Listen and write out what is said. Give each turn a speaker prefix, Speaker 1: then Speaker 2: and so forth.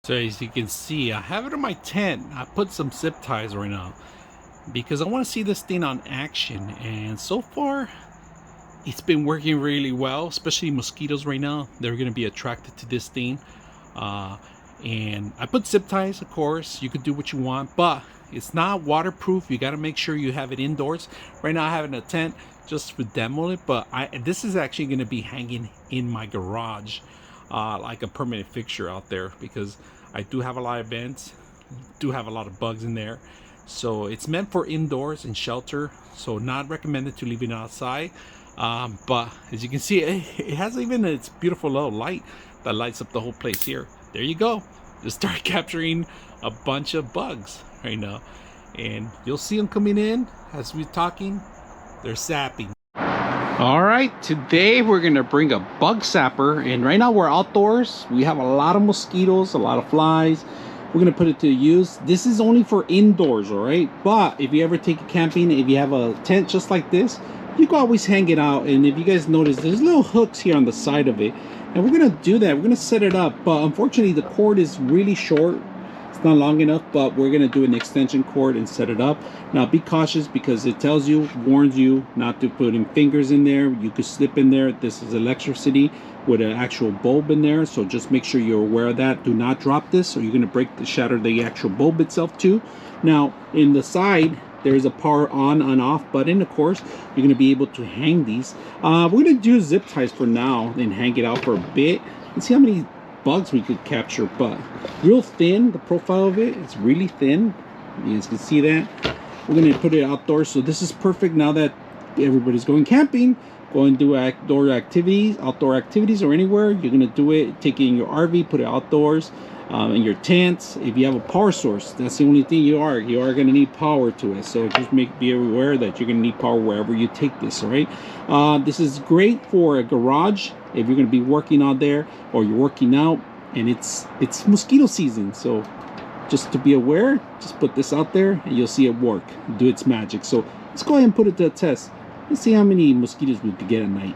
Speaker 1: So as you can see, I have it in my tent. I put some zip ties right now because I want to see this thing on action, and so far it's been working really well, especially mosquitoes right now. They're going to be attracted to this thing. And I put zip ties, of course. You could do what you want, but it's not waterproof. You got to make sure you have it indoors. Right now I have it in a tent just to demo it, but this is actually going to be hanging in my garage, like a permanent fixture out there, because I do have a lot of vents, do have a lot of bugs in there. So it's meant for indoors and shelter, so not recommended to leave it outside. But as you can see, it has even its beautiful little light that lights up the whole place here. There you go. Just start capturing a bunch of bugs right now, and you'll see them coming in as we're talking. They're zapping. All right, today we're gonna bring a bug zapper, and right now we're outdoors. We have a lot of mosquitoes, a lot of flies. We're gonna put it to use. This is only for indoors, all right? But if you ever take it camping, if you have a tent just like this, you can always hang it out. And if you guys notice, there's little hooks here on the side of it, and we're gonna do that. We're gonna set it up, but unfortunately the cord is really short. It's not long enough, but we're gonna do an extension cord and set it up. Now be cautious, because it tells you, warns you not to put in fingers in there. You could slip in there. This is electricity with an actual bulb in there, so just make sure you're aware of that. Do not drop this, or you're going to shatter the actual bulb itself too. Now in the side there is a power on and off button. Of course, you're going to be able to hang these. We're going to do zip ties for now and hang it out for a bit and see how many bugs we could capture. But real thin, the profile of it, it's really thin. You guys can see that. We're going to put it outdoors, so this is perfect now that everybody's going camping. Go and do outdoor activities, or anywhere. You're gonna do it, take it in your RV, put it outdoors, in your tents. If you have a power source, that's the only thing you are gonna need power to it. So just be aware that you're gonna need power wherever you take this. All right. This is great for a garage if you're gonna be working out there or you're working out, and it's mosquito season. So just to be aware, just put this out there and you'll see it work, do its magic. So let's go ahead and put it to a test. Let's see how many mosquitoes we could get at night.